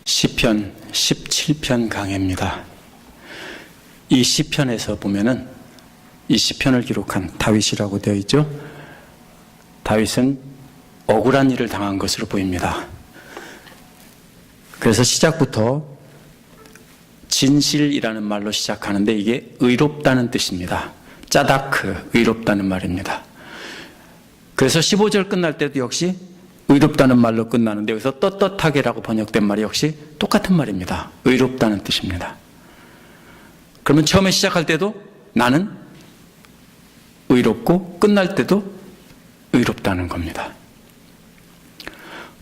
시편 17편 강해입니다. 이 시편에서 보면은 이 시편을 기록한 다윗이라고 되어 있죠. 다윗은 억울한 일을 당한 것으로 보입니다. 그래서 시작부터 진실이라는 말로 시작하는데 이게 의롭다는 뜻입니다. 짜다크, 의롭다는 말입니다. 그래서 15절 끝날 때도 역시 의롭다는 말로 끝나는데 여기서 떳떳하게라고 번역된 말이 역시 똑같은 말입니다. 의롭다는 뜻입니다. 그러면 처음에 시작할 때도 나는 의롭고 끝날 때도 의롭다는 겁니다.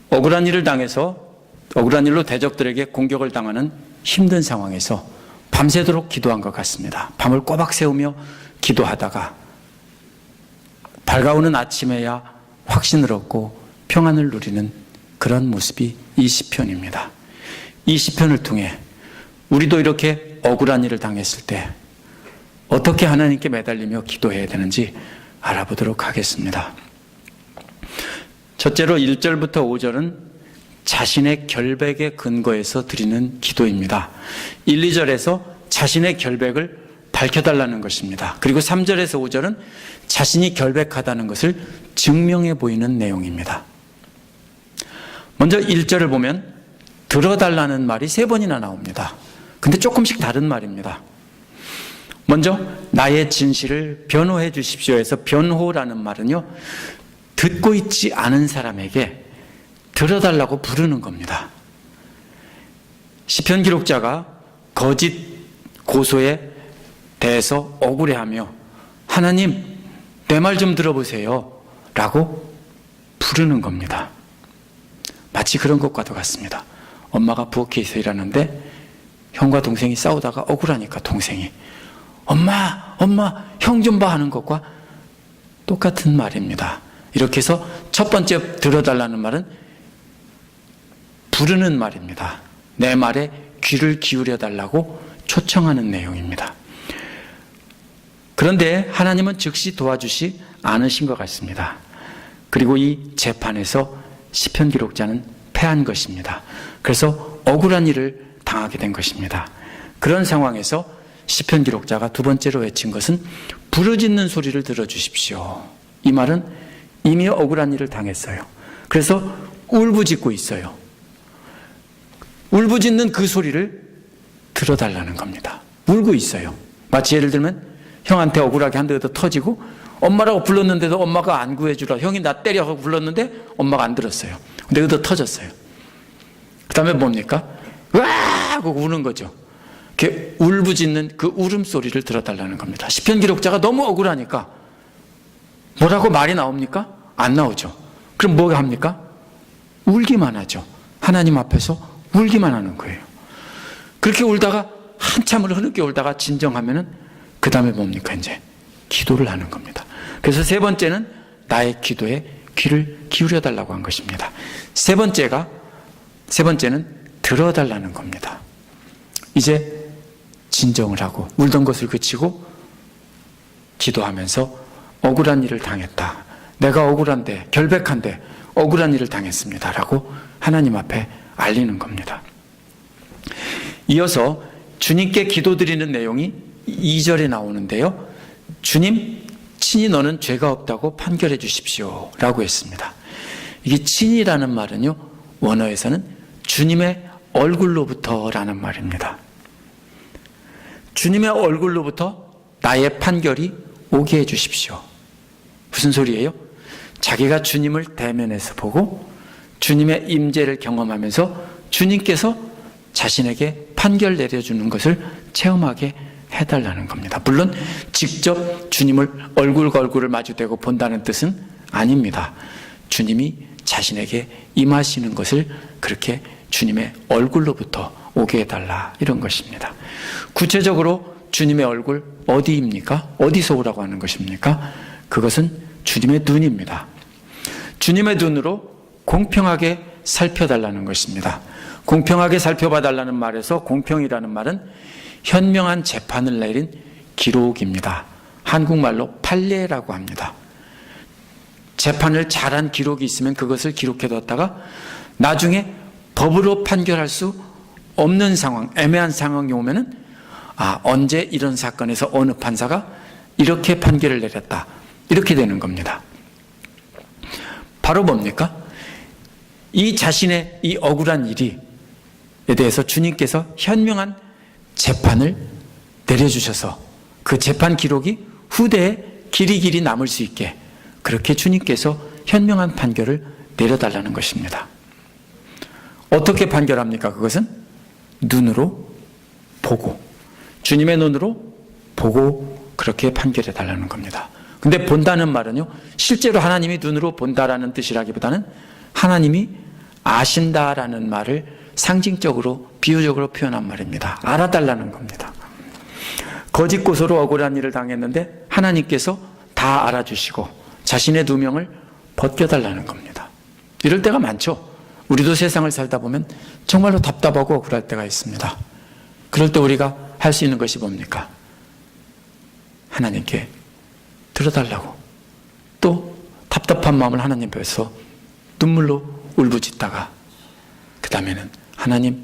억울한 일을 당해서 억울한 일로 대적들에게 공격을 당하는 힘든 상황에서 밤새도록 기도한 것 같습니다. 밤을 꼬박 새우며 기도하다가 밝아오는 아침에야 확신을 얻고 평안을 누리는 그런 모습이 이 시편입니다. 이 시편을 통해 우리도 이렇게 억울한 일을 당했을 때 어떻게 하나님께 매달리며 기도해야 되는지 알아보도록 하겠습니다. 첫째로 1절부터 5절은 자신의 결백에 근거해서 드리는 기도입니다. 1, 2절에서 자신의 결백을 밝혀달라는 것입니다. 그리고 3절에서 5절은 자신이 결백하다는 것을 증명해 보이는 내용입니다. 먼저 1절을 보면 들어달라는 말이 3번이나 나옵니다. 근데 조금씩 다른 말입니다. 먼저 나의 진실을 변호해 주십시오 해서 변호라는 말은요, 듣고 있지 않은 사람에게 들어달라고 부르는 겁니다. 시편 기록자가 거짓 고소에 대해서 억울해하며 하나님 내 말 좀 들어보세요 라고 부르는 겁니다. 마치 그런 것과도 같습니다. 엄마가 부엌에서 일하는데 형과 동생이 싸우다가 억울하니까 동생이 엄마 형 좀 봐 하는 것과 똑같은 말입니다. 이렇게 해서 첫 번째 들어달라는 말은 부르는 말입니다. 내 말에 귀를 기울여 달라고 초청하는 내용입니다. 그런데 하나님은 즉시 도와주시 않으신 것 같습니다. 그리고 이 재판에서 시편 기록자는 패한 것입니다. 그래서 억울한 일을 당하게 된 것입니다. 그런 상황에서 시편 기록자가 두 번째로 외친 것은 부르짖는 소리를 들어주십시오. 이 말은 이미 억울한 일을 당했어요. 그래서 울부짖고 있어요. 울부짖는 그 소리를 들어달라는 겁니다. 울고 있어요. 마치 예를 들면 형한테 억울하게 한 대 얻어 터지고 엄마라고 불렀는데도 엄마가 안 구해주라. 형이 나 때려 하고 불렀는데 엄마가 안 들었어요. 근데 얻어 터졌어요. 그 다음에 뭡니까? 와! 하고 우는 거죠. 이렇게 울부짖는 그 울음소리를 들어달라는 겁니다. 시편 기록자가 너무 억울하니까 뭐라고 말이 나옵니까? 안 나오죠. 그럼 뭐가 합니까? 울기만 하죠. 하나님 앞에서 울기만 하는 거예요. 그렇게 울다가 한참을 흐느껴 울다가 진정하면은 그 다음에 뭡니까? 이제 기도를 하는 겁니다. 그래서 세 번째는 나의 기도에 귀를 기울여 달라고 한 것입니다. 세 번째는 들어달라는 겁니다. 이제 진정을 하고 울던 것을 그치고 기도하면서 억울한 일을 당했다. 내가 억울한데 결백한데 억울한 일을 당했습니다. 라고 하나님 앞에 알리는 겁니다. 이어서 주님께 기도드리는 내용이 2절에 나오는데요. 주님, 친히 너는 죄가 없다고 판결해 주십시오 라고 했습니다. 이게 친이라는 말은요, 원어에서는 주님의 얼굴로부터 라는 말입니다. 주님의 얼굴로부터 나의 판결이 오게 해 주십시오. 무슨 소리예요? 자기가 주님을 대면해서 보고 주님의 임재를 경험하면서 주님께서 자신에게 판결 내려주는 것을 체험하게 해달라는 겁니다. 물론 직접 주님을 얼굴과 얼굴을 마주대고 본다는 뜻은 아닙니다. 주님이 자신에게 임하시는 것을 그렇게 주님의 얼굴로부터 오게 해달라, 이런 것입니다. 구체적으로 주님의 얼굴 어디입니까? 어디서 오라고 하는 것입니까? 그것은 주님의 눈입니다. 주님의 눈으로 공평하게 살펴달라는 것입니다. 공평하게 살펴봐달라는 말에서 공평이라는 말은 현명한 재판을 내린 기록입니다. 한국말로 판례라고 합니다. 재판을 잘한 기록이 있으면 그것을 기록해뒀다가 나중에 법으로 판결할 수 없는 상황, 애매한 상황이 오면은 언제 이런 사건에서 어느 판사가 이렇게 판결을 내렸다, 이렇게 되는 겁니다. 바로 뭡니까? 이 자신의 이 억울한 일에 대해서 주님께서 현명한 재판을 내려주셔서 그 재판 기록이 후대에 길이 남을 수 있게 그렇게 주님께서 현명한 판결을 내려달라는 것입니다. 어떻게 판결합니까? 그것은 눈으로 보고, 주님의 눈으로 보고 그렇게 판결해 달라는 겁니다. 근데 본다는 말은요, 실제로 하나님이 눈으로 본다라는 뜻이라기보다는 하나님이 아신다라는 말을 상징적으로, 비유적으로 표현한 말입니다. 알아달라는 겁니다. 거짓 고소로 억울한 일을 당했는데 하나님께서 다 알아주시고 자신의 누명을 벗겨달라는 겁니다. 이럴 때가 많죠. 우리도 세상을 살다 보면 정말로 답답하고 억울할 때가 있습니다. 그럴 때 우리가 할 수 있는 것이 뭡니까? 하나님께 들어달라고, 또 답답한 마음을 하나님 앞에서 눈물로 울부짖다가 그 다음에는 하나님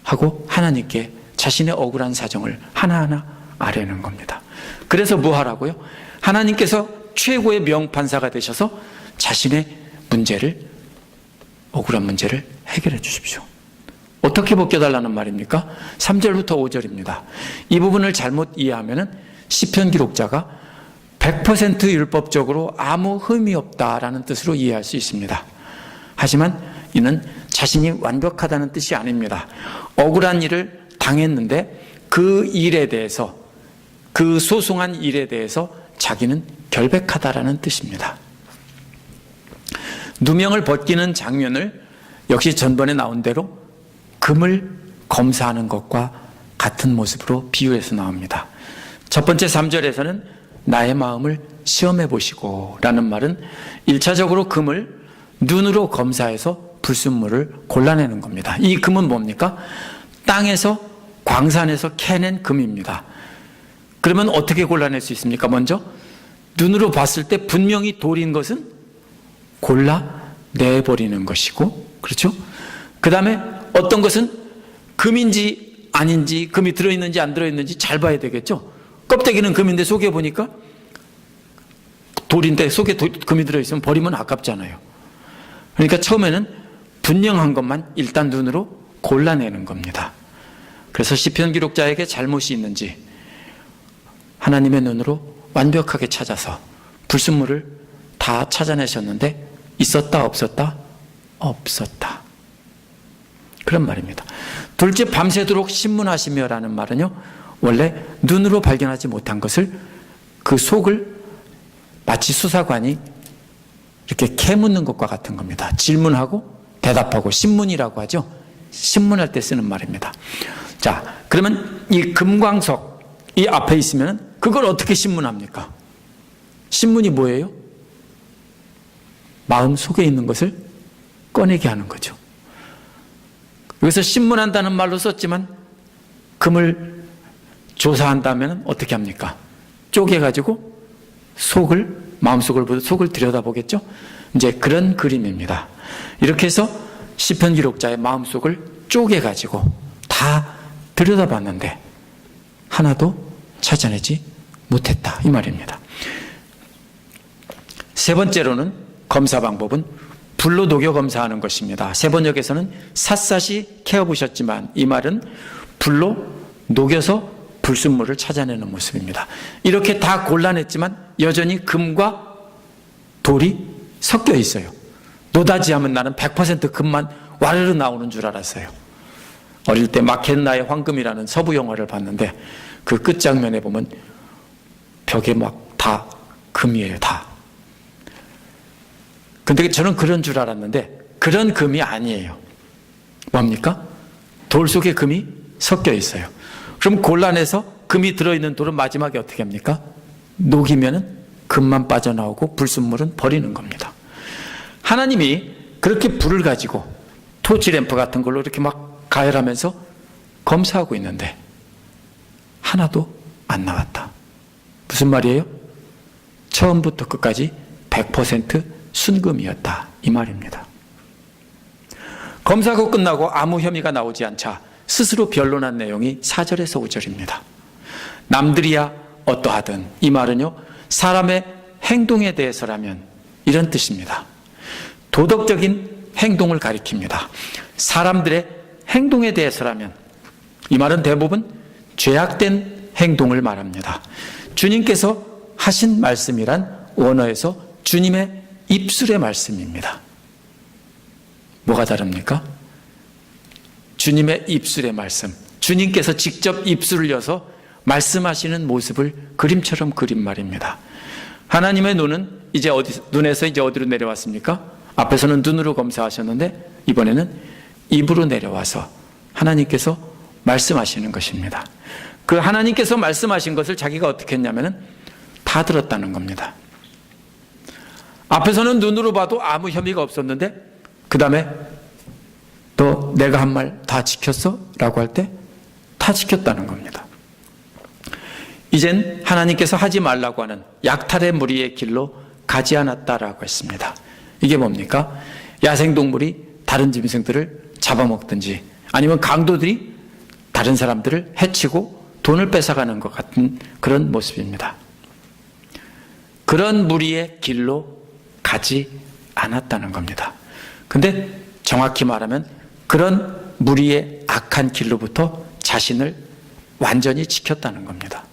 하고 하나님께 자신의 억울한 사정을 하나하나 아뢰는 겁니다. 그래서 뭐 하라고요? 하나님께서 최고의 명판사가 되셔서 자신의 문제를, 억울한 문제를 해결해 주십시오. 어떻게 벗겨달라는 말입니까? 3절부터 5절입니다. 이 부분을 잘못 이해하면 시편 기록자가 100% 율법적으로 아무 흠이 없다라는 뜻으로 이해할 수 있습니다. 하지만 이는 자신이 완벽하다는 뜻이 아닙니다. 억울한 일을 당했는데 그 일에 대해서, 그 소송한 일에 대해서 자기는 결백하다라는 뜻입니다. 누명을 벗기는 장면을 역시 전번에 나온 대로 금을 검사하는 것과 같은 모습으로 비유해서 나옵니다. 첫 번째 3절에서는 나의 마음을 시험해 보시고 라는 말은 1차적으로 금을 눈으로 검사해서 불순물을 골라내는 겁니다. 이 금은 뭡니까? 땅에서, 광산에서 캐낸 금입니다. 그러면 어떻게 골라낼 수 있습니까? 먼저 눈으로 봤을 때 분명히 돌인 것은 골라내버리는 것이고, 그렇죠? 그 다음에 어떤 것은 금인지 아닌지, 금이 들어있는지 안 들어있는지 잘 봐야 되겠죠? 껍데기는 금인데 속에 보니까 돌인데 속에 금이 들어있으면 버리면 아깝잖아요. 그러니까 처음에는 분명한 것만 일단 눈으로 골라내는 겁니다. 그래서 시편 기록자에게 잘못이 있는지 하나님의 눈으로 완벽하게 찾아서 불순물을 다 찾아내셨는데 있었다 없었다? 없었다. 그런 말입니다. 둘째, 밤새도록 신문하시며라는 말은요, 원래 눈으로 발견하지 못한 것을, 그 속을 마치 수사관이 이렇게 캐묻는 것과 같은 겁니다. 질문하고 대답하고, 신문이라고 하죠. 신문할 때 쓰는 말입니다. 자, 그러면 이 금광석 이 앞에 있으면 그걸 어떻게 신문합니까? 신문이 뭐예요? 마음 속에 있는 것을 꺼내게 하는 거죠. 여기서 신문한다는 말로 썼지만 금을 조사한다면 어떻게 합니까? 쪼개가지고 속을, 마음속을, 속을 들여다보겠죠? 이제 그런 그림입니다. 이렇게 해서 시편 기록자의 마음속을 쪼개가지고 다 들여다봤는데 하나도 찾아내지 못했다, 이 말입니다. 세 번째로는 검사 방법은 불로 녹여 검사하는 것입니다. 세 번역에서는 샅샅이 캐어보셨지만, 이 말은 불로 녹여서 불순물을 찾아내는 모습입니다. 이렇게 다 골라냈지만 여전히 금과 돌이 섞여 있어요. 노다지하면 나는 100% 금만 와르르 나오는 줄 알았어요. 어릴 때 마켓나의 황금이라는 서부 영화를 봤는데 그 끝장면에 보면 벽에 막 다 금이에요, 다. 근데 저는 그런 줄 알았는데 그런 금이 아니에요. 뭡니까? 돌 속에 금이 섞여 있어요. 그럼 골라내서 금이 들어있는 돌은 마지막에 어떻게 합니까? 녹이면은 금만 빠져나오고 불순물은 버리는 겁니다. 하나님이 그렇게 불을 가지고 토치램프 같은 걸로 이렇게 막 가열하면서 검사하고 있는데 하나도 안 나왔다. 무슨 말이에요? 처음부터 끝까지 100% 순금이었다, 이 말입니다. 검사가 끝나고 아무 혐의가 나오지 않자 스스로 변론한 내용이 4절에서 5절입니다. 남들이야 어떠하든, 이 말은요, 사람의 행동에 대해서라면 이런 뜻입니다. 도덕적인 행동을 가리킵니다. 사람들의 행동에 대해서라면, 이 말은 대부분 죄악된 행동을 말합니다. 주님께서 하신 말씀이란 원어에서 주님의 입술의 말씀입니다. 뭐가 다릅니까? 주님의 입술의 말씀, 주님께서 직접 입술을 여서 말씀하시는 모습을 그림처럼 그린 말입니다. 하나님의 눈에서 이제 어디로 내려왔습니까? 앞에서는 눈으로 검사하셨는데 이번에는 입으로 내려와서 하나님께서 말씀하시는 것입니다. 그 하나님께서 말씀하신 것을 자기가 어떻게 했냐면은 다 들었다는 겁니다. 앞에서는 눈으로 봐도 아무 혐의가 없었는데 그 다음에 너 내가 한 말 다 지켰어? 라고 할 때 다 지켰다는 겁니다. 이젠 하나님께서 하지 말라고 하는 약탈의 무리의 길로 가지 않았다라고 했습니다. 이게 뭡니까? 야생동물이 다른 짐승들을 잡아먹든지 아니면 강도들이 다른 사람들을 해치고 돈을 뺏어가는 것 같은 그런 모습입니다. 그런 무리의 길로 가지 않았다는 겁니다. 근데 정확히 말하면 그런 무리의 악한 길로부터 자신을 완전히 지켰다는 겁니다.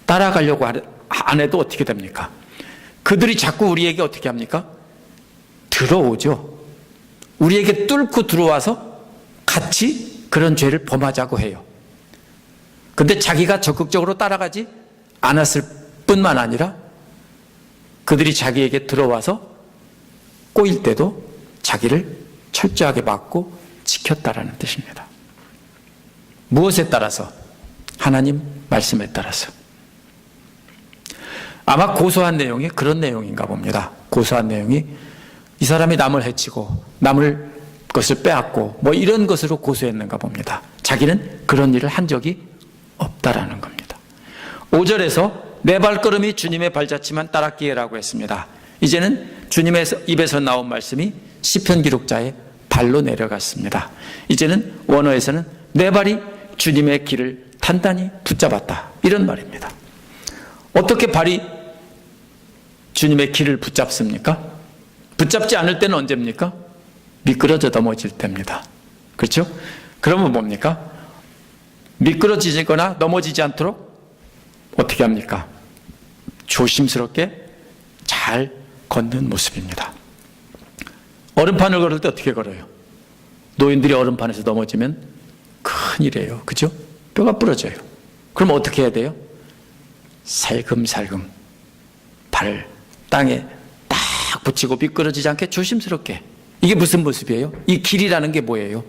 따라가려고 안 해도 어떻게 됩니까? 그들이 자꾸 우리에게 어떻게 합니까? 들어오죠. 우리에게 뚫고 들어와서 같이 그런 죄를 범하자고 해요. 근데 자기가 적극적으로 따라가지 않았을 뿐만 아니라 그들이 자기에게 들어와서 꼬일 때도 자기를 철저하게 막고 지켰다라는 뜻입니다. 무엇에 따라서? 하나님 말씀에 따라서. 아마 고소한 내용이 그런 내용인가 봅니다. 고소한 내용이 이 사람이 남을 해치고 남을 것을 빼앗고 뭐 이런 것으로 고소했는가 봅니다. 자기는 그런 일을 한 적이 없다라는 겁니다. 5절에서 내 발걸음이 주님의 발자취만 따랐기에라고 했습니다. 이제는 주님의 입에서 나온 말씀이 시편 기록자의 발로 내려갔습니다. 이제는 원어에서는 내 발이 주님의 길을 단단히 붙잡았다, 이런 말입니다. 어떻게 발이 주님의 길을 붙잡습니까? 붙잡지 않을 때는 언제입니까? 미끄러져 넘어질 때입니다. 그렇죠? 그러면 뭡니까? 미끄러지거나 넘어지지 않도록 어떻게 합니까? 조심스럽게 잘 걷는 모습입니다. 얼음판을 걸을 때 어떻게 걸어요? 노인들이 얼음판에서 넘어지면 큰일이에요. 그죠? 뼈가 부러져요. 그럼 어떻게 해야 돼요? 살금살금 발을 땅에 딱 붙이고 미끄러지지 않게 조심스럽게. 이게 무슨 모습이에요? 이 길이라는 게 뭐예요?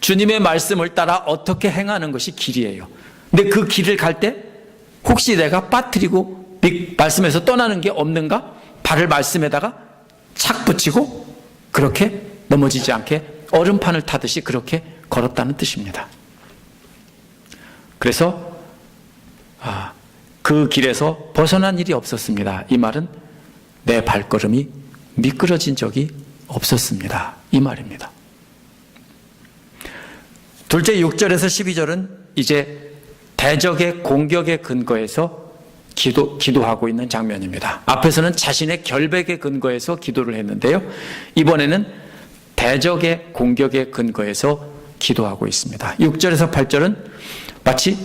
주님의 말씀을 따라 어떻게 행하는 것이 길이에요. 근데 그 길을 갈 때 혹시 내가 빠뜨리고 말씀에서 떠나는 게 없는가? 발을 말씀에다가 착 붙이고 그렇게 넘어지지 않게 얼음판을 타듯이 그렇게 걸었다는 뜻입니다. 그래서 그 길에서 벗어난 일이 없었습니다. 이 말은 내 발걸음이 미끄러진 적이 없었습니다, 이 말입니다. 둘째 6절에서 12절은 이제 대적의 공격에 근거해서 기도하고 있는 장면입니다. 앞에서는 자신의 결백에 근거해서 기도를 했는데요, 이번에는 대적의 공격에 근거해서 기도하고 있습니다. 6절에서 8절은 마치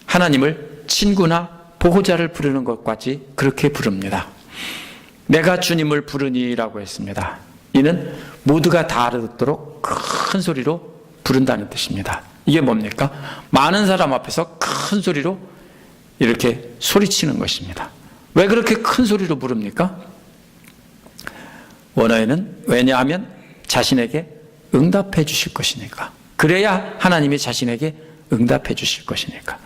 하나님을 친구나 보호자를 부르는 것까지 그렇게 부릅니다. 내가 주님을 부르니라고 했습니다. 이는 모두가 다 알아듣도록 큰 소리로 부른다는 뜻입니다. 이게 뭡니까? 많은 사람 앞에서 큰 소리로 이렇게 소리치는 것입니다. 왜 그렇게 큰 소리로 부릅니까? 원어에는 왜냐하면 자신에게 응답해 주실 것이니까. 그래야 하나님이 자신에게 응답해 주실 것이니까.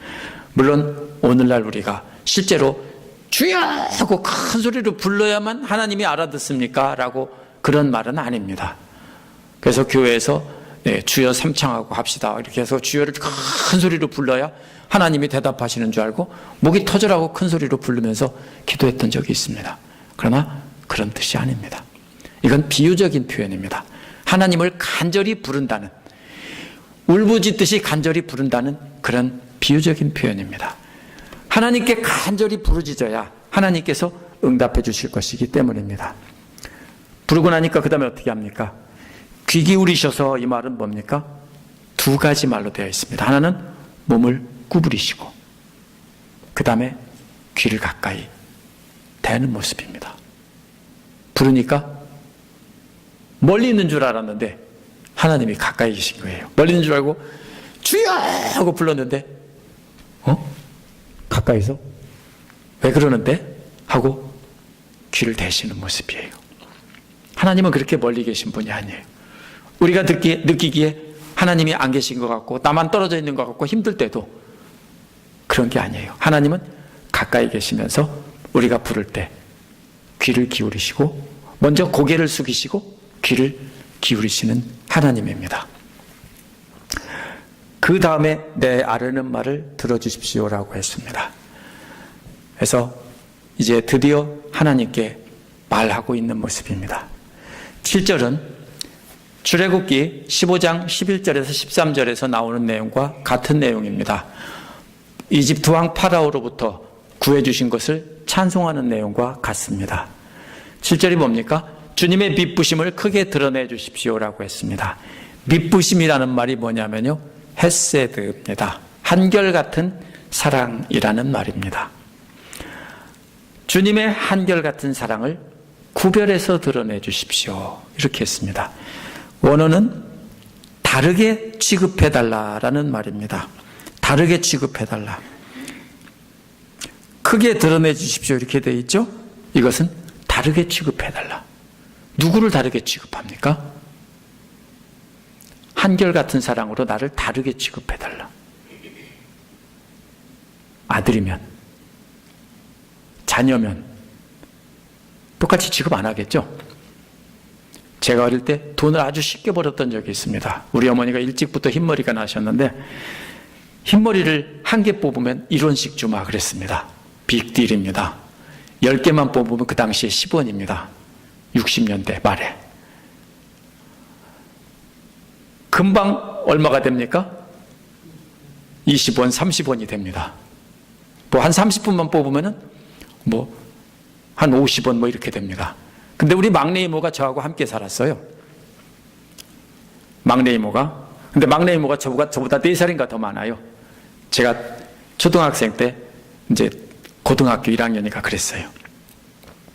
물론 오늘날 우리가 실제로 주여 하고 큰 소리로 불러야만 하나님이 알아듣습니까? 라고 그런 말은 아닙니다. 그래서 교회에서 주여 삼창하고 합시다 이렇게 해서 주여를 큰 소리로 불러야 하나님이 대답하시는 줄 알고 목이 터져라고 큰 소리로 부르면서 기도했던 적이 있습니다. 그러나 그런 뜻이 아닙니다. 이건 비유적인 표현입니다. 하나님을 간절히 부른다는, 울부짖듯이 간절히 부른다는 그런 비유적인 표현입니다. 하나님께 간절히 부르짖어야 하나님께서 응답해 주실 것이기 때문입니다. 부르고 나니까 그 다음에 어떻게 합니까? 귀 기울이셔서, 이 말은 뭡니까? 두 가지 말로 되어 있습니다. 하나는 몸을 구부리시고, 그 다음에 귀를 가까이 대는 모습입니다. 부르니까 멀리 있는 줄 알았는데 하나님이 가까이 계신 거예요. 멀리 있는 줄 알고 주여 하고 불렀는데 가까이서 왜 그러는데? 하고 귀를 대시는 모습이에요. 하나님은 그렇게 멀리 계신 분이 아니에요. 우리가 느끼기에 하나님이 안 계신 것 같고 나만 떨어져 있는 것 같고 힘들 때도 그런 게 아니에요. 하나님은 가까이 계시면서 우리가 부를 때 귀를 기울이시고, 먼저 고개를 숙이시고 귀를 기울이시는 하나님입니다. 그 다음에 내 아뢰는 말을 들어주십시오라고 했습니다. 그래서 이제 드디어 하나님께 말하고 있는 모습입니다. 7절은 출애굽기 15장 11절에서 13절에서 나오는 내용과 같은 내용입니다. 이집트 왕 파라오로부터 구해주신 것을 찬송하는 내용과 같습니다. 7절이 뭡니까? 주님의 미쁘심을 크게 드러내 주십시오라고 했습니다. 미쁘심이라는 말이 뭐냐면요, 헤세드입니다. 한결같은 사랑이라는 말입니다. 주님의 한결같은 사랑을 구별해서 드러내 주십시오, 이렇게 했습니다. 원어는 다르게 취급해달라라는 말입니다. 다르게 취급해달라. 크게 드러내 주십시오 이렇게 되어 있죠. 이것은 다르게 취급해달라. 누구를 다르게 취급합니까? 한결같은 사랑으로 나를 다르게 취급해달라. 아들이면, 자녀면 똑같이 취급 안 하겠죠? 제가 어릴 때 돈을 아주 쉽게 벌었던 적이 있습니다. 우리 어머니가 일찍부터 흰머리가 나셨는데 흰머리를 한 개 뽑으면 1원씩 주마 그랬습니다. 빅딜입니다. 10개만 뽑으면 그 당시에 10원입니다. 60년대 말에. 금방 얼마가 됩니까? 20원, 30원이 됩니다. 뭐 한 30분만 뽑으면은 한 50원 이렇게 됩니다. 근데 우리 막내 이모가 저하고 함께 살았어요. 막내 이모가. 근데 막내 이모가 저보다 4살인가 더 많아요. 제가 초등학생 때 이제 고등학교 1학년이니까 그랬어요.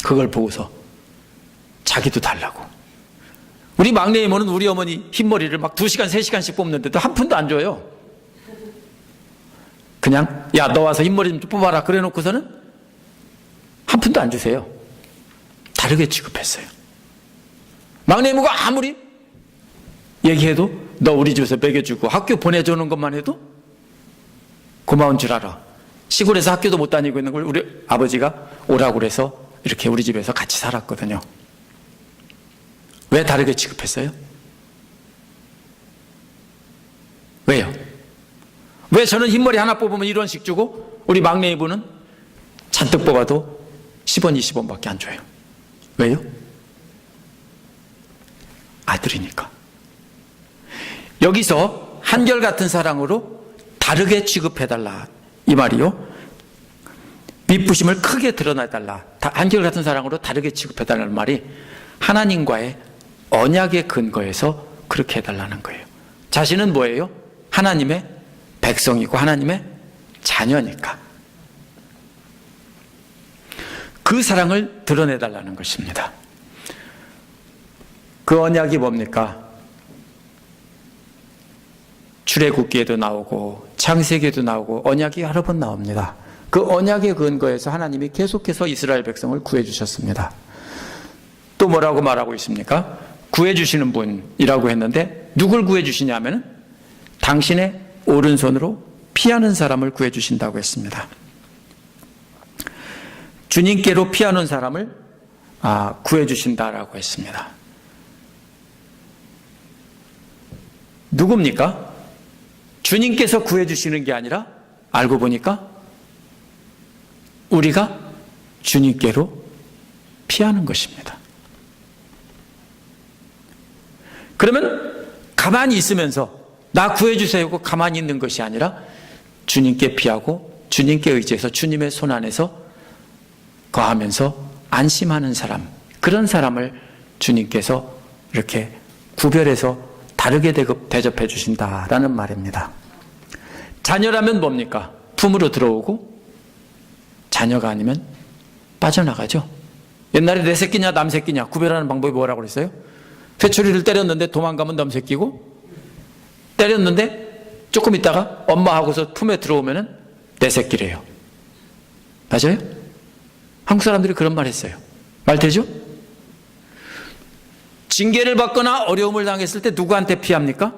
그걸 보고서 자기도 달라고. 우리 막내 이모는 우리 어머니 흰머리를 막 2시간, 3시간씩 뽑는데도 한 푼도 안 줘요. 그냥 야, 너 와서 흰머리 좀 뽑아라 그래 놓고서는 한 푼도 안 주세요. 다르게 취급했어요. 막내 이모가 아무리 얘기해도 너 우리 집에서 먹여주고 학교 보내주는 것만 해도 고마운 줄 알아. 시골에서 학교도 못 다니고 있는 걸 우리 아버지가 오라고 그래서 이렇게 우리 집에서 같이 살았거든요. 왜 다르게 취급했어요? 왜요? 왜 저는 흰머리 하나 뽑으면 1원씩 주고 우리 막내 이모는 잔뜩 뽑아도 10원, 20원밖에 안 줘요? 왜요? 아들이니까. 여기서 한결같은 사랑으로 다르게 취급해달라 이 말이요. 미쁘심을 크게 드러내달라. 한결같은 사랑으로 다르게 취급해달라는 말이 하나님과의 언약의 근거에서 그렇게 해달라는 거예요. 자신은 뭐예요? 하나님의 백성이고 하나님의 자녀니까. 그 사랑을 드러내달라는 것입니다. 그 언약이 뭡니까? 출애굽기에도 나오고 창세기에도 나오고 언약이 여러 번 나옵니다. 그 언약의 근거에서 하나님이 계속해서 이스라엘 백성을 구해주셨습니다. 또 뭐라고 말하고 있습니까? 구해주시는 분이라고 했는데 누굴 구해주시냐면 당신의 오른손으로 피하는 사람을 구해주신다고 했습니다. 주님께로 피하는 사람을 구해주신다라고 했습니다. 누굽니까? 주님께서 구해주시는 게 아니라 알고 보니까 우리가 주님께로 피하는 것입니다. 그러면 가만히 있으면서 나 구해주세요 하고 가만히 있는 것이 아니라 주님께 피하고 주님께 의지해서 주님의 손 안에서 거하면서 안심하는 사람, 그런 사람을 주님께서 이렇게 구별해서 다르게 대접해 주신다라는 말입니다. 자녀라면 뭡니까? 품으로 들어오고 자녀가 아니면 빠져나가죠. 옛날에 내 새끼냐 남 새끼냐 구별하는 방법이 뭐라고 그랬어요? 회초리를 때렸는데 도망가면 남 새끼고, 때렸는데 조금 있다가 엄마하고서 품에 들어오면은 내 새끼래요. 맞아요? 한국 사람들이 그런 말 했어요. 말 되죠? 징계를 받거나 어려움을 당했을 때 누구한테 피합니까?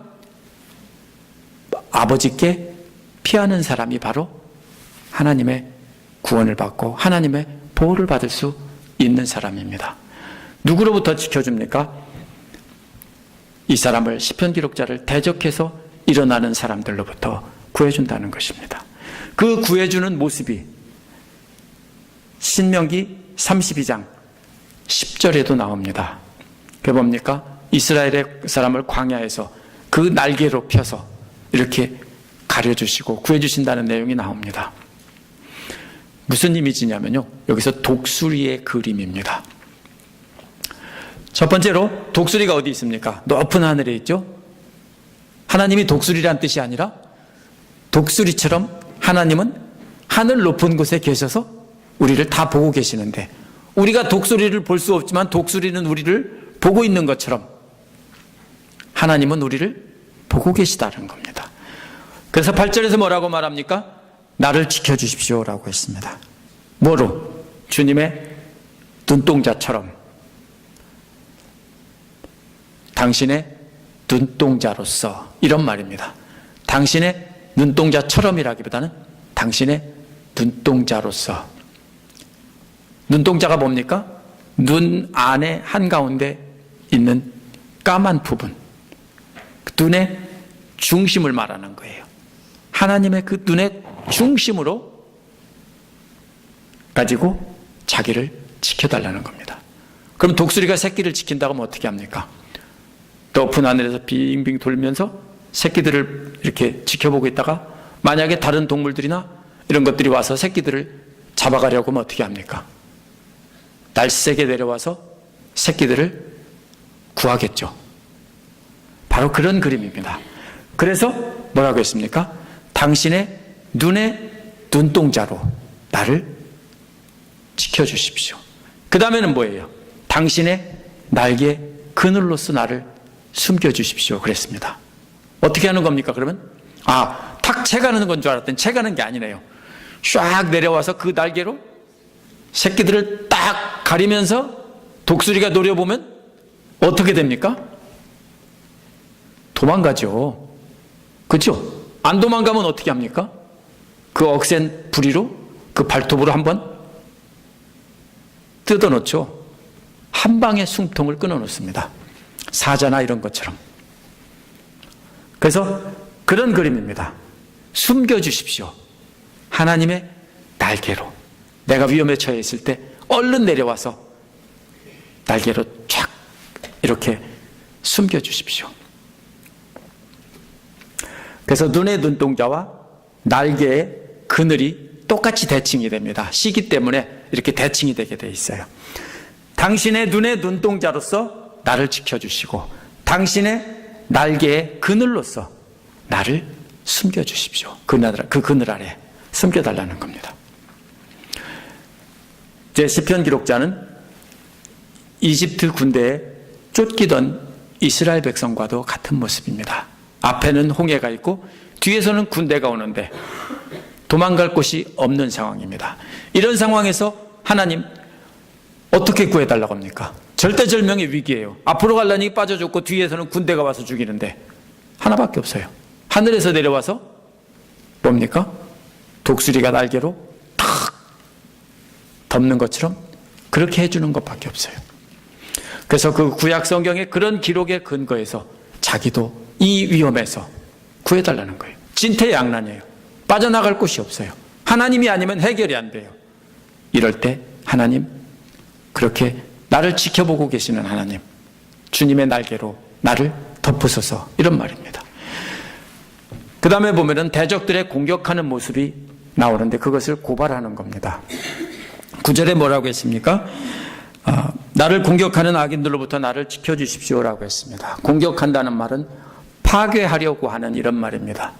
아버지께 피하는 사람이 바로 하나님의 구원을 받고 하나님의 보호를 받을 수 있는 사람입니다. 누구로부터 지켜줍니까? 이 사람을 시편 기록자를 대적해서 일어나는 사람들로부터 구해준다는 것입니다. 그 구해주는 모습이 신명기 32장 10절에도 나옵니다. 그게 뭡니까? 이스라엘의 사람을 광야에서 그 날개로 펴서 이렇게 가려주시고 구해주신다는 내용이 나옵니다. 무슨 이미지냐면요, 여기서 독수리의 그림입니다. 첫 번째로 독수리가 어디 있습니까? 높은 하늘에 있죠. 하나님이 독수리란 뜻이 아니라 독수리처럼 하나님은 하늘 높은 곳에 계셔서 우리를 다 보고 계시는데, 우리가 독수리를 볼 수 없지만 독수리는 우리를 보고 있는 것처럼 하나님은 우리를 보고 계시다는 겁니다. 그래서 8절에서 뭐라고 말합니까? 나를 지켜주십시오라고 했습니다. 뭐로? 주님의 눈동자처럼, 당신의 눈동자로서, 이런 말입니다. 당신의 눈동자처럼이라기보다는 당신의 눈동자로서. 눈동자가 뭡니까? 눈 안에 한가운데 있는 까만 부분, 눈의 중심을 말하는 거예요. 하나님의 그 눈의 중심으로 가지고 자기를 지켜달라는 겁니다. 그럼 독수리가 새끼를 지킨다고 하면 어떻게 합니까? 높은 하늘에서 빙빙 돌면서 새끼들을 이렇게 지켜보고 있다가 만약에 다른 동물들이나 이런 것들이 와서 새끼들을 잡아가려고 하면 어떻게 합니까? 날쌔게 내려와서 새끼들을 구하겠죠. 바로 그런 그림입니다. 그래서 뭐라고 했습니까? 당신의 눈의 눈동자로 나를 지켜주십시오. 그 다음에는 뭐예요? 당신의 날개 그늘로서 나를 숨겨주십시오 그랬습니다. 어떻게 하는 겁니까 그러면? 탁 채가는 건 줄 알았더니 채가는 게 아니네요. 쫙 내려와서 그 날개로 새끼들을 딱 가리면서 독수리가 노려보면 어떻게 됩니까? 도망가죠. 그렇죠? 안 도망가면 어떻게 합니까? 그 억센 부리로, 그 발톱으로 한번 뜯어놓죠. 한 방에 숨통을 끊어놓습니다. 사자나 이런 것처럼. 그래서 그런 그림입니다. 숨겨주십시오. 하나님의 날개로. 내가 위험에 처해 있을 때 얼른 내려와서 날개로 쫙 이렇게 숨겨주십시오. 그래서 눈의 눈동자와 날개의 그늘이 똑같이 대칭이 됩니다. 시기 때문에 이렇게 대칭이 되게 돼 있어요. 당신의 눈의 눈동자로서 나를 지켜주시고 당신의 날개의 그늘로서 나를 숨겨주십시오. 그 그늘 아래 숨겨달라는 겁니다. 이제 시편 기록자는 이집트 군대에 쫓기던 이스라엘 백성과도 같은 모습입니다. 앞에는 홍해가 있고 뒤에서는 군대가 오는데 도망갈 곳이 없는 상황입니다. 이런 상황에서 하나님 어떻게 구해달라고 합니까? 절대절명의 위기예요. 앞으로 가려니 빠져줬고 뒤에서는 군대가 와서 죽이는데 하나밖에 없어요. 하늘에서 내려와서 뭡니까? 독수리가 날개로 탁 덮는 것처럼 그렇게 해주는 것밖에 없어요. 그래서 그 구약 성경의 그런 기록에 근거해서 자기도 이 위험에서 구해달라는 거예요. 진퇴양난이에요. 빠져나갈 곳이 없어요. 하나님이 아니면 해결이 안 돼요. 이럴 때 하나님, 그렇게 나를 지켜보고 계시는 하나님, 주님의 날개로 나를 덮으소서, 이런 말입니다. 그 다음에 보면은 대적들의 공격하는 모습이 나오는데 그것을 고발하는 겁니다. 9절에 뭐라고 했습니까? 나를 공격하는 악인들로부터 나를 지켜주십시오라고 했습니다. 공격한다는 말은 파괴하려고 하는 이런 말입니다.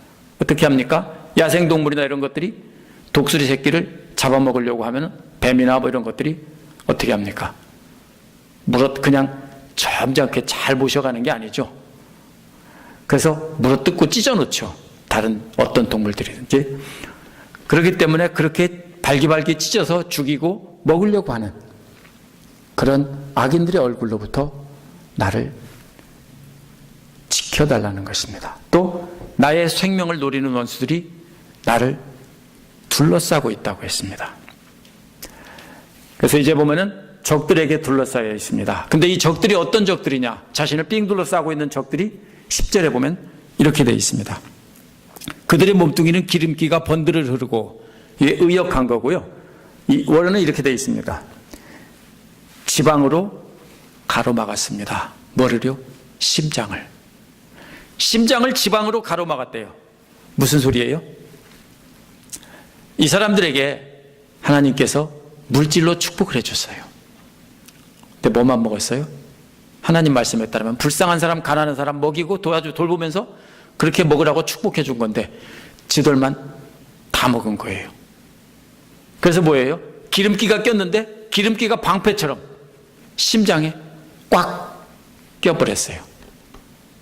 어떻게 합니까? 야생동물이나 이런 것들이 독수리 새끼를 잡아먹으려고 하면 뱀이나 뭐 이런 것들이 어떻게 합니까? 그냥 점잖게 잘 모셔가는 게 아니죠. 그래서 물어뜯고 찢어놓죠. 다른 어떤 동물들이든지. 그렇기 때문에 그렇게 발기발기 찢어서 죽이고 먹으려고 하는 그런 악인들의 얼굴로부터 나를 지켜달라는 것입니다. 또 나의 생명을 노리는 원수들이 나를 둘러싸고 있다고 했습니다. 그래서 이제 보면은 적들에게 둘러싸여 있습니다. 근데 이 적들이 어떤 적들이냐? 자신을 삥 둘러싸고 있는 적들이 10절에 보면 이렇게 되어 있습니다. 그들의 몸뚱이는 기름기가 번들을 흐르고, 이게 의역한 거고요. 이 원어는 이렇게 되어 있습니다. 지방으로 가로막았습니다. 뭐를요? 심장을. 심장을 지방으로 가로막았대요. 무슨 소리예요? 이 사람들에게 하나님께서 물질로 축복을 해줬어요. 근데 뭐만 먹었어요? 하나님 말씀에 따르면 불쌍한 사람, 가난한 사람 먹이고 돌보면서 그렇게 먹으라고 축복해 준 건데 지들만 다 먹은 거예요. 그래서 뭐예요? 기름기가 꼈는데 기름기가 방패처럼 심장에 꽉 껴버렸어요.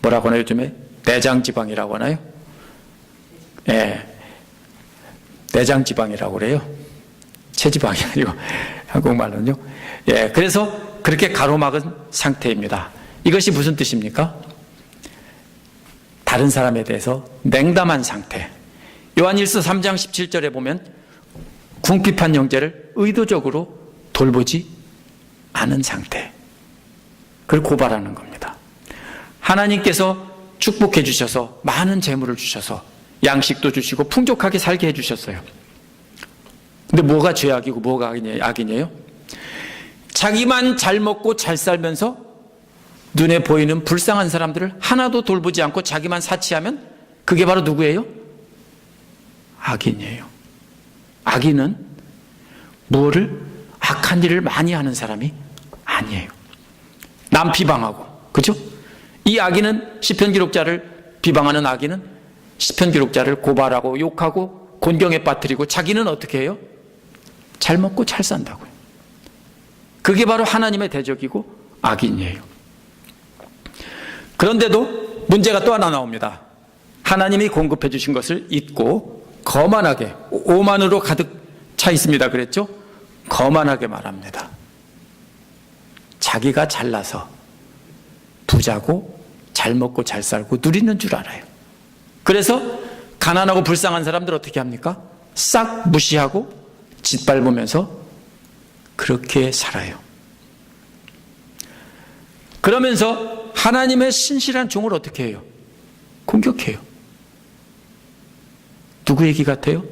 뭐라고 하나요? 요즘에 내장지방이라고 하나요? 예, 내장지방이라고 그래요. 체지방이 아니고 한국말로는요. 예, 그래서 그렇게 가로막은 상태입니다. 이것이 무슨 뜻입니까? 다른 사람에 대해서 냉담한 상태. 요한일서 3장 17절에 보면 궁핍한 형제를 의도적으로 돌보지 않은 상태. 그걸 고발하는 겁니다. 하나님께서 축복해 주셔서 많은 재물을 주셔서 양식도 주시고 풍족하게 살게 해주셨어요. 근데 뭐가 죄악이고 뭐가 악이냐요? 자기만 잘 먹고 잘 살면서 눈에 보이는 불쌍한 사람들을 하나도 돌보지 않고 자기만 사치하면 그게 바로 누구예요? 악인이에요. 악인은 무엇을 악한 일을 많이 하는 사람이 아니에요. 남 비방하고, 그죠? 이 악인은 시편 기록자를 비방하는 악인은 시편 기록자를 고발하고 욕하고 곤경에 빠뜨리고 자기는 어떻게 해요? 잘 먹고 잘 산다고요. 그게 바로 하나님의 대적이고 악인이에요. 그런데도 문제가 또 하나 나옵니다. 하나님이 공급해 주신 것을 잊고 거만하게, 오만으로 가득 차 있습니다 그랬죠? 거만하게 말합니다. 자기가 잘나서 부자고 잘 먹고 잘 살고 누리는 줄 알아요. 그래서 가난하고 불쌍한 사람들 어떻게 합니까? 싹 무시하고 짓밟으면서 그렇게 살아요. 그러면서 하나님의 신실한 종을 어떻게 해요? 공격해요. 누구 얘기 같아요?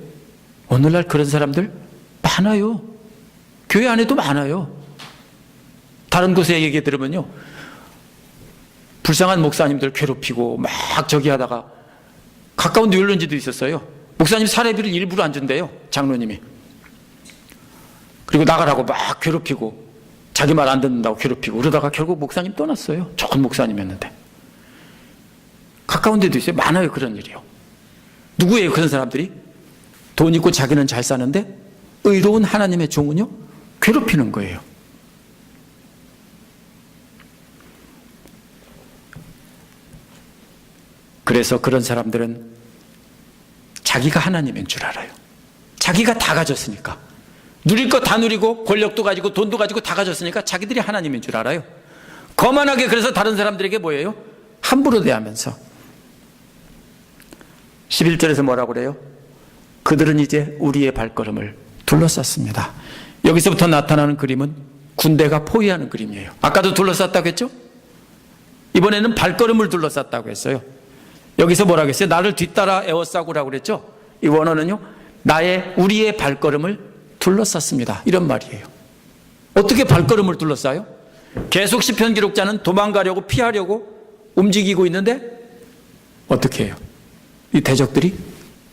오늘날 그런 사람들 많아요. 교회 안에도 많아요. 다른 곳에 얘기 들으면요, 불쌍한 목사님들 괴롭히고 막 저기 하다가 가까운 뉴올리언즈도 있었어요. 목사님 사례비를 일부러 안 준대요, 장로님이. 그리고 나가라고 막 괴롭히고 자기 말 안 듣는다고 괴롭히고 그러다가 결국 목사님 떠났어요. 좋은 목사님이었는데. 가까운 데도 있어요. 많아요, 그런 일이요. 누구예요, 그런 사람들이? 돈 있고 자기는 잘 사는데 의로운 하나님의 종은요, 괴롭히는 거예요. 그래서 그런 사람들은 자기가 하나님인 줄 알아요. 자기가 다 가졌으니까. 누릴 거 다 누리고 권력도 가지고 돈도 가지고 다 가졌으니까 자기들이 하나님인 줄 알아요. 거만하게 그래서 다른 사람들에게 뭐예요? 함부로 대하면서. 11절에서 뭐라고 그래요? 그들은 이제 우리의 발걸음을 둘러쌌습니다. 여기서부터 나타나는 그림은 군대가 포위하는 그림이에요. 아까도 둘러쌌다고 했죠? 이번에는 발걸음을 둘러쌌다고 했어요. 여기서 뭐라고 했어요? 나를 뒤따라 에워싸고라고 그랬죠? 이 원어는요, 우리의 발걸음을 둘러쌌습니다. 이런 말이에요. 어떻게 발걸음을 둘러싸요? 계속 시편 기록자는 도망가려고 피하려고 움직이고 있는데 어떻게 해요? 이 대적들이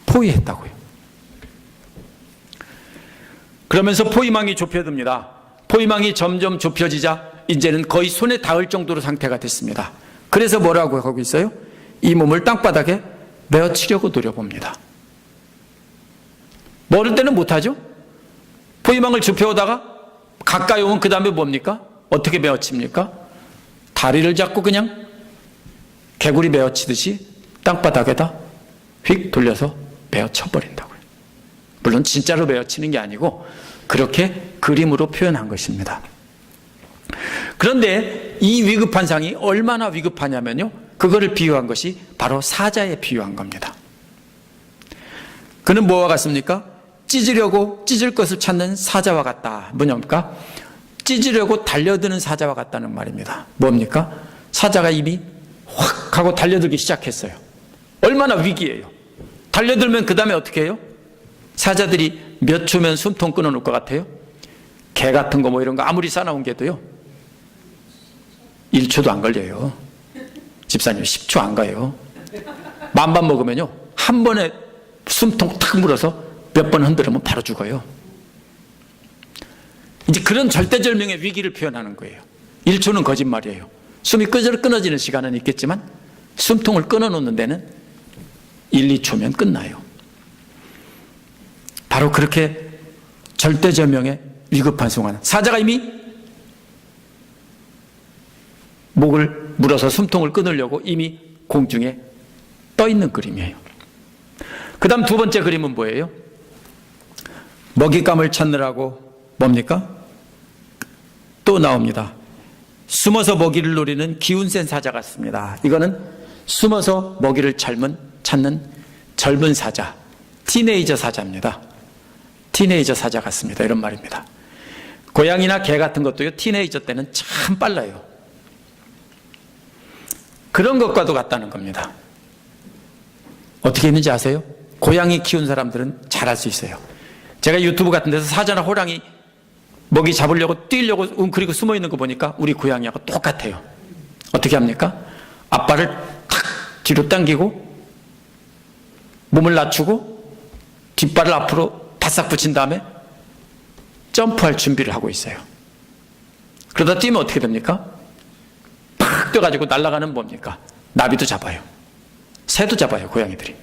포위했다고요. 그러면서 포위망이 좁혀듭니다. 포위망이 점점 좁혀지자 이제는 거의 손에 닿을 정도로 상태가 됐습니다. 그래서 뭐라고 하고 있어요? 이 몸을 땅바닥에 메어치려고 노려봅니다. 모를 때는 못하죠? 포위망을 좁혀오다가 가까이 오면 그 다음에 뭡니까? 어떻게 메어칩니까? 다리를 잡고 그냥 개구리 메어치듯이 땅바닥에다 휙 돌려서 메어쳐버린다고요. 물론 진짜로 메어치는 게 아니고 그렇게 그림으로 표현한 것입니다. 그런데 이 위급한 상이 얼마나 위급하냐면요, 그거를 비유한 것이 바로 사자에 비유한 겁니다. 그는 뭐와 같습니까? 찢으려고 찢을 것을 찾는 사자와 같다. 뭐냐니까? 찢으려고 달려드는 사자와 같다는 말입니다. 뭡니까? 사자가 이미 확 하고 달려들기 시작했어요. 얼마나 위기예요. 달려들면 그 다음에 어떻게 해요? 사자들이 몇 초면 숨통 끊어놓을 것 같아요? 개 같은 거 뭐 이런 거 아무리 싸나운 개도요 1초도 안 걸려요. 집사님 10초 안 가요. 만밥 먹으면요 한 번에 숨통 탁 물어서 몇 번 흔들으면 바로 죽어요. 이제 그런 절대절명의 위기를 표현하는 거예요. 1초는 거짓말이에요. 숨이 끊어지는 시간은 있겠지만 숨통을 끊어놓는 데는 1, 2초면 끝나요. 바로 그렇게 절대절명의 위급한 순간, 사자가 이미 목을 물어서 숨통을 끊으려고 이미 공중에 떠 있는 그림이에요. 그 다음 두 번째 그림은 뭐예요? 먹잇감을 찾느라고 뭡니까? 또 나옵니다. 숨어서 먹이를 노리는 기운 센 사자 같습니다. 이거는 숨어서 먹이를 찾는 젊은 사자, 티네이저 사자입니다. 티네이저 사자 같습니다. 이런 말입니다. 고양이나 개 같은 것도요, 티네이저 때는 참 빨라요. 그런 것과도 같다는 겁니다. 어떻게 했는지 아세요? 고양이 키운 사람들은 잘 알 수 있어요. 제가 유튜브 같은 데서 사자나 호랑이 먹이 잡으려고 뛰려고 웅크리고 숨어 있는 거 보니까 우리 고양이하고 똑같아요. 어떻게 합니까? 앞발을 탁 뒤로 당기고 몸을 낮추고 뒷발을 앞으로 바싹 붙인 다음에 점프할 준비를 하고 있어요. 그러다 뛰면 어떻게 됩니까? 팍 뛰어가지고 날아가는 뭡니까? 나비도 잡아요. 새도 잡아요, 고양이들이.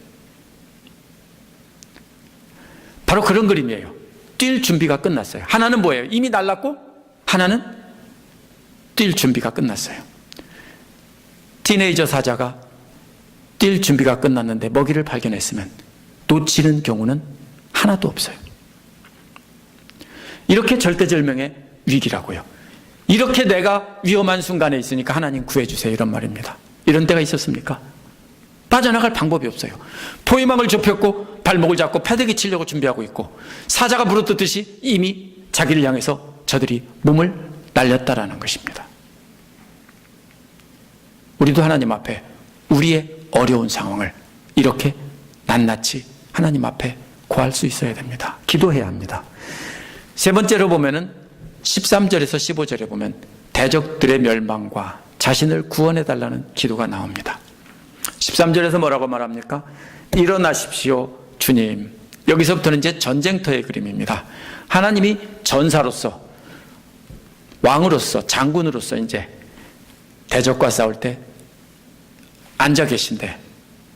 바로 그런 그림이에요. 뛸 준비가 끝났어요. 하나는 뭐예요? 이미 날랐고 하나는 뛸 준비가 끝났어요. 티네이저 사자가 뛸 준비가 끝났는데 먹이를 발견했으면 놓치는 경우는 하나도 없어요. 이렇게 절대절명의 위기라고요. 이렇게 내가 위험한 순간에 있으니까 하나님 구해주세요, 이런 말입니다. 이런 때가 있었습니까? 빠져나갈 방법이 없어요. 포위망을 좁혔고 발목을 잡고 패대기 치려고 준비하고 있고 사자가 물어뜯듯이 이미 자기를 향해서 저들이 몸을 날렸다라는 것입니다. 우리도 하나님 앞에 우리의 어려운 상황을 이렇게 낱낱이 하나님 앞에 구할 수 있어야 됩니다. 기도해야 합니다. 세 번째로 보면은 13절에서 15절에 보면 대적들의 멸망과 자신을 구원해달라는 기도가 나옵니다. 13절에서 뭐라고 말합니까? 일어나십시오, 주님. 여기서부터는 이제 전쟁터의 그림입니다. 하나님이 전사로서, 왕으로서, 장군으로서 이제 대적과 싸울 때 앉아 계신데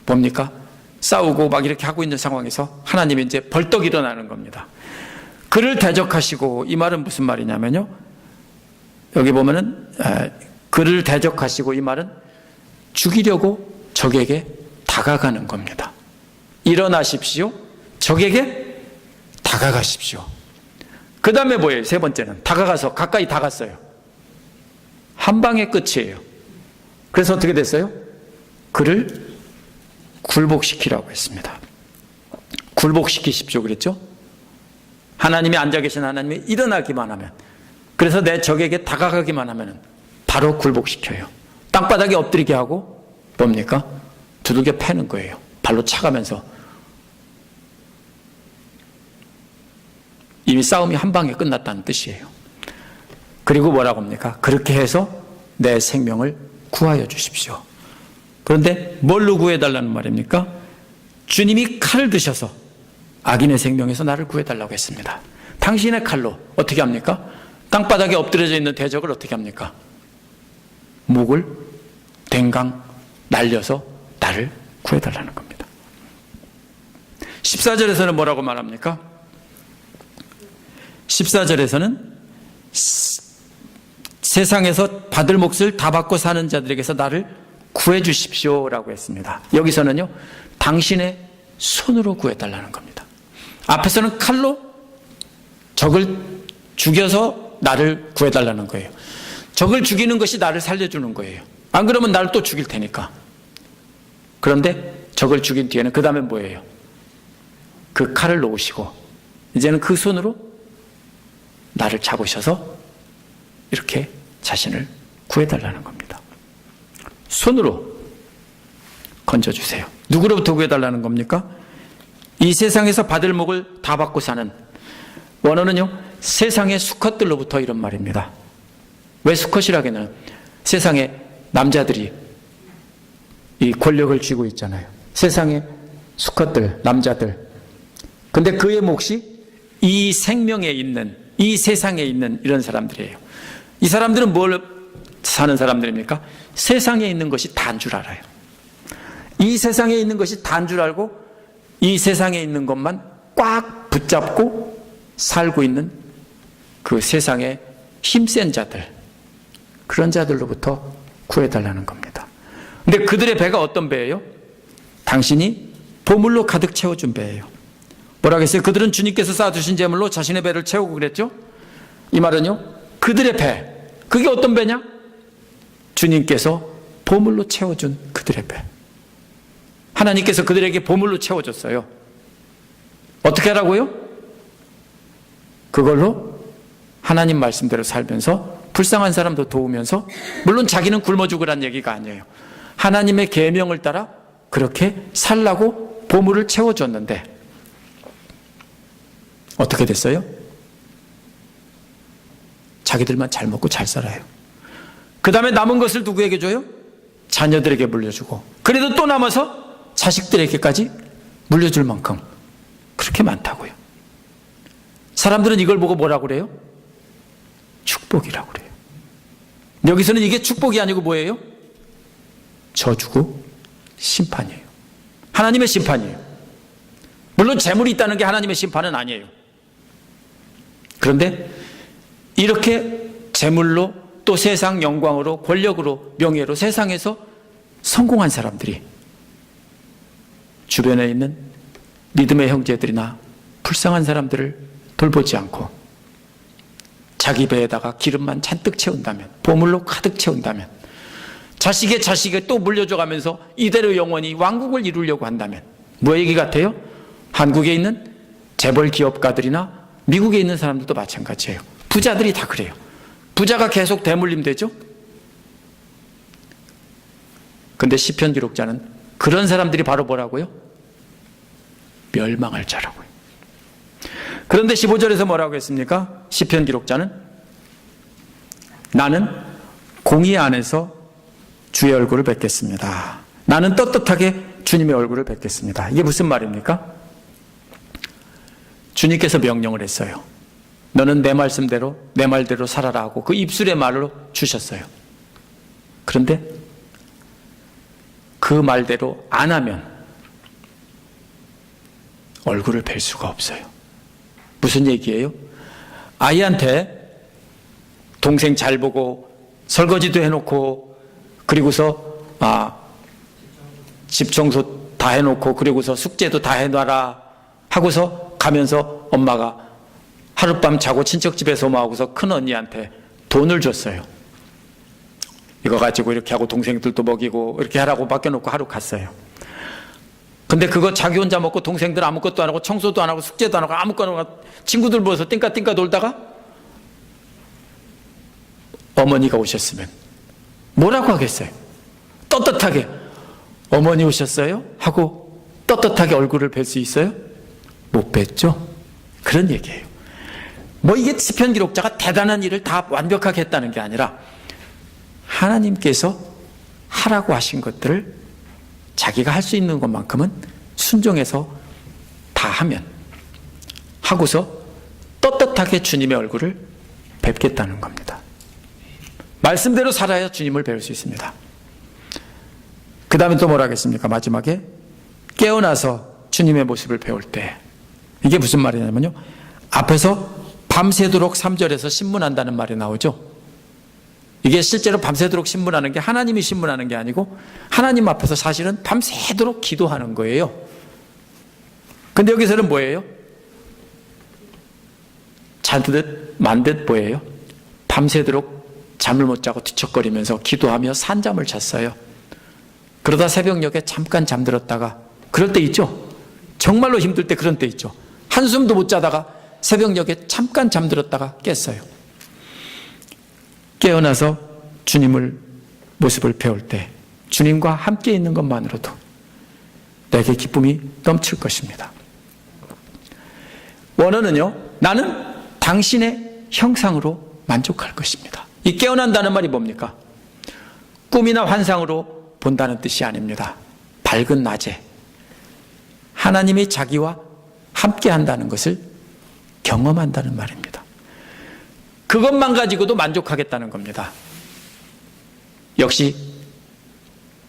뭡니까? 싸우고 막 이렇게 하고 있는 상황에서 하나님이 이제 벌떡 일어나는 겁니다. 그를 대적하시고, 이 말은 무슨 말이냐면요, 여기 보면은 그를 대적하시고, 이 말은 죽이려고 적에게 다가가는 겁니다. 일어나십시오, 적에게 다가가십시오. 그 다음에 뭐예요? 세 번째는 다가가서 가까이 다갔어요. 한 방의 끝이에요. 그래서 어떻게 됐어요? 그를 굴복시키라고 했습니다. 굴복시키십시오 그랬죠? 하나님이 앉아 계신 하나님이 일어나기만 하면, 그래서 내 적에게 다가가기만 하면 바로 굴복시켜요. 땅바닥에 엎드리게 하고 뭡니까? 두들겨 패는 거예요. 발로 차가면서. 이미 싸움이 한 방에 끝났다는 뜻이에요. 그리고 뭐라고 합니까? 그렇게 해서 내 생명을 구하여 주십시오. 그런데 뭘로 구해달라는 말입니까? 주님이 칼을 드셔서 악인의 생명에서 나를 구해달라고 했습니다. 당신의 칼로 어떻게 합니까? 땅바닥에 엎드려져 있는 대적을 어떻게 합니까? 목을 댕강 날려서 나를 구해달라는 겁니다. 14절에서는 뭐라고 말합니까? 14절에서는 세상에서 받을 몫을 다 받고 사는 자들에게서 나를 구해 주십시오라고 했습니다. 여기서는요, 당신의 손으로 구해달라는 겁니다. 앞에서는 칼로 적을 죽여서 나를 구해달라는 거예요. 적을 죽이는 것이 나를 살려주는 거예요. 안 그러면 나를 또 죽일 테니까. 그런데 적을 죽인 뒤에는 그 다음에 뭐예요? 그 칼을 놓으시고 이제는 그 손으로 나를 잡으셔서 이렇게 자신을 구해달라는 겁니다. 손으로 건져주세요. 누구로부터 구해달라는 겁니까? 이 세상에서 받을 몫을 다 받고 사는, 원어는요, 세상의 수컷들로부터 이런 말입니다. 왜 수컷이라기는 세상에 남자들이 이 권력을 쥐고 있잖아요. 세상의 수컷들, 남자들. 근데 그의 몫이 이 생명에 있는, 이 세상에 있는 이런 사람들이에요. 이 사람들은 뭘 사는 사람들입니까? 세상에 있는 것이 다인 줄 알아요. 이 세상에 있는 것이 다인 줄 알고 이 세상에 있는 것만 꽉 붙잡고 살고 있는 그 세상의 힘센 자들, 그런 자들로부터 구해달라는 겁니다. 근데 그들의 배가 어떤 배예요? 당신이 보물로 가득 채워준 배예요. 뭐라 그랬어요? 그들은 주님께서 쌓아주신 재물로 자신의 배를 채우고 그랬죠? 이 말은요, 그들의 배, 그게 어떤 배냐? 주님께서 보물로 채워준 그들의 배. 하나님께서 그들에게 보물로 채워줬어요. 어떻게 하라고요? 그걸로 하나님 말씀대로 살면서 불쌍한 사람도 도우면서, 물론 자기는 굶어 죽으란 얘기가 아니에요. 하나님의 계명을 따라 그렇게 살라고 보물을 채워줬는데 어떻게 됐어요? 자기들만 잘 먹고 잘 살아요. 그 다음에 남은 것을 누구에게 줘요? 자녀들에게 물려주고, 그래도 또 남아서 자식들에게까지 물려줄 만큼 그렇게 많다고요. 사람들은 이걸 보고 뭐라고 그래요? 축복이라고 그래요. 여기서는 이게 축복이 아니고 뭐예요? 저주고 심판이에요. 하나님의 심판이에요. 물론 재물이 있다는 게 하나님의 심판은 아니에요. 그런데 이렇게 재물로, 또 세상 영광으로, 권력으로, 명예로 세상에서 성공한 사람들이 주변에 있는 믿음의 형제들이나 불쌍한 사람들을 돌보지 않고 자기 배에다가 기름만 잔뜩 채운다면, 보물로 가득 채운다면, 자식의 또 물려줘가면서 이대로 영원히 왕국을 이루려고 한다면 뭐 얘기 같아요? 한국에 있는 재벌 기업가들이나 미국에 있는 사람들도 마찬가지예요. 부자들이 다 그래요. 부자가 계속 대물림 되죠? 근데 시편 기록자는 그런 사람들이 바로 뭐라고요? 멸망할 자라고요. 그런데 15절에서 뭐라고 했습니까? 시편 기록자는 나는 공의 안에서 주의 얼굴을 뵙겠습니다. 나는 떳떳하게 주님의 얼굴을 뵙겠습니다. 이게 무슨 말입니까? 주님께서 명령을 했어요. 너는 내 말씀대로, 내 말대로 살아라 하고 그 입술의 말로 주셨어요. 그런데 그 말대로 안 하면 얼굴을 뵐 수가 없어요. 무슨 얘기예요? 아이한테 동생 잘 보고 설거지도 해놓고, 그리고서 집 청소 다 해놓고, 그리고서 숙제도 다 해놔라 하고서 가면서 엄마가 하룻밤 자고 친척집에서 오고서 큰언니한테 돈을 줬어요. 이거 가지고 이렇게 하고 동생들도 먹이고 이렇게 하라고 맡겨놓고 하루 갔어요. 근데 그거 자기 혼자 먹고 동생들 아무것도 안 하고 청소도 안 하고 숙제도 안 하고 아무것도 안 하고 친구들 모여서 띵까띵까 놀다가 어머니가 오셨으면 뭐라고 하겠어요? 떳떳하게 어머니 오셨어요? 하고 떳떳하게 얼굴을 뵐 수 있어요? 못 뵀죠? 그런 얘기예요. 뭐 이게 시편 기록자가 대단한 일을 다 완벽하게 했다는 게 아니라 하나님께서 하라고 하신 것들을 자기가 할 수 있는 것만큼은 순종해서 다 하고서 떳떳하게 주님의 얼굴을 뵙겠다는 겁니다. 말씀대로 살아야 주님을 배울 수 있습니다. 그 다음에 또 뭐라 하겠습니까? 마지막에 깨어나서 주님의 모습을 배울 때, 이게 무슨 말이냐면요, 앞에서 밤새도록 3절에서 신문한다는 말이 나오죠. 이게 실제로 밤새도록 신문하는 게 하나님이 신문하는 게 아니고 하나님 앞에서 사실은 밤새도록 기도하는 거예요. 근데 여기서는 뭐예요? 잔듯 만듯 뭐예요? 밤새도록 잠을 못 자고 뒤척거리면서 기도하며 산잠을 잤어요. 그러다 새벽녘에 잠깐 잠들었다가, 그럴 때 있죠? 정말로 힘들 때 그런 때 있죠. 한숨도 못 자다가 새벽녘에 잠깐 잠들었다가 깼어요. 깨어나서 주님을 모습을 배울 때 주님과 함께 있는 것만으로도 내게 기쁨이 넘칠 것입니다. 원어는요, 나는 당신의 형상으로 만족할 것입니다. 이 깨어난다는 말이 뭡니까? 꿈이나 환상으로 본다는 뜻이 아닙니다. 밝은 낮에 하나님이 자기와 함께 한다는 것을 경험한다는 말입니다. 그것만 가지고도 만족하겠다는 겁니다. 역시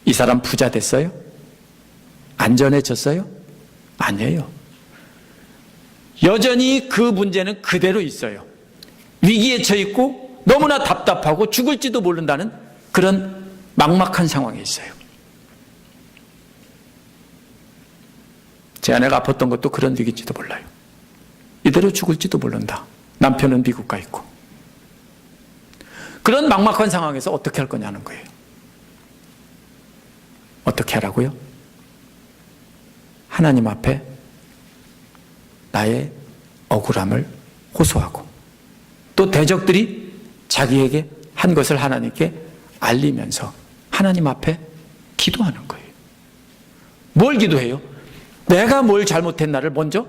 이 사람 부자 됐어요? 안전해졌어요? 아니에요. 여전히 그 문제는 그대로 있어요. 위기에 처했고 너무나 답답하고 죽을지도 모른다는 그런 막막한 상황에 있어요. 제 아내가 아팠던 것도 그런 위기인지도 몰라요. 이대로 죽을지도 모른다. 남편은 미국 가 있고. 그런 막막한 상황에서 어떻게 할 거냐는 거예요. 어떻게 하라고요? 하나님 앞에 나의 억울함을 호소하고, 또 대적들이 자기에게 한 것을 하나님께 알리면서 하나님 앞에 기도하는 거예요. 뭘 기도해요? 내가 뭘 잘못했나를 먼저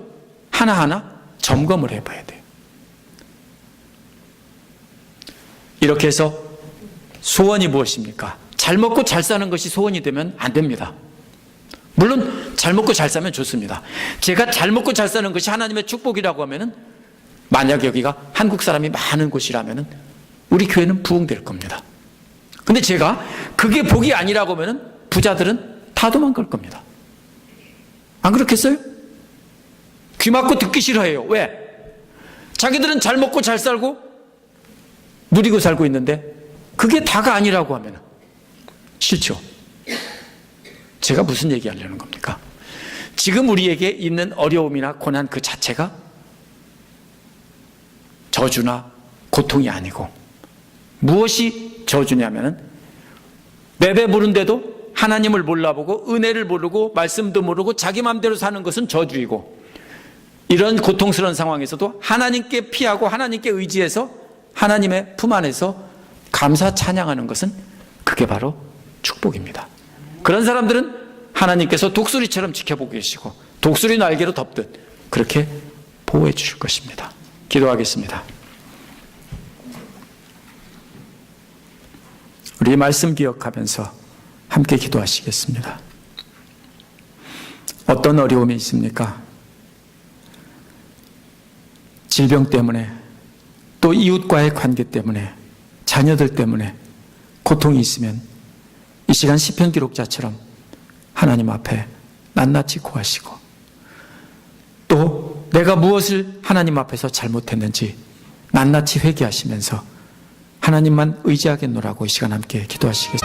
하나하나 점검을 해봐야 돼요. 이렇게 해서 소원이 무엇입니까? 잘 먹고 잘 사는 것이 소원이 되면 안 됩니다. 물론 잘 먹고 잘 사면 좋습니다. 제가 잘 먹고 잘 사는 것이 하나님의 축복이라고 하면은, 만약 여기가 한국 사람이 많은 곳이라면은 우리 교회는 부흥될 겁니다. 근데 제가 그게 복이 아니라고 하면은 부자들은 다 도망갈 겁니다. 안 그렇겠어요? 귀 막고 듣기 싫어해요. 왜? 자기들은 잘 먹고 잘 살고 누리고 살고 있는데 그게 다가 아니라고 하면 싫죠. 제가 무슨 얘기하려는 겁니까? 지금 우리에게 있는 어려움이나 고난 그 자체가 저주나 고통이 아니고, 무엇이 저주냐면은 매배 부른데도 하나님을 몰라보고 은혜를 모르고 말씀도 모르고 자기 마음대로 사는 것은 저주이고, 이런 고통스러운 상황에서도 하나님께 피하고 하나님께 의지해서 하나님의 품 안에서 감사 찬양하는 것은 그게 바로 축복입니다. 그런 사람들은 하나님께서 독수리처럼 지켜보고 계시고 독수리 날개로 덮듯 그렇게 보호해 주실 것입니다. 기도하겠습니다. 우리 말씀 기억하면서 함께 기도하시겠습니다. 어떤 어려움이 있습니까? 질병 때문에, 또 이웃과의 관계 때문에, 자녀들 때문에 고통이 있으면 이 시간 시편 기록자처럼 하나님 앞에 낱낱이 구하시고, 또 내가 무엇을 하나님 앞에서 잘못했는지 낱낱이 회개하시면서 하나님만 의지하겠노라고 이 시간 함께 기도하시겠습니다.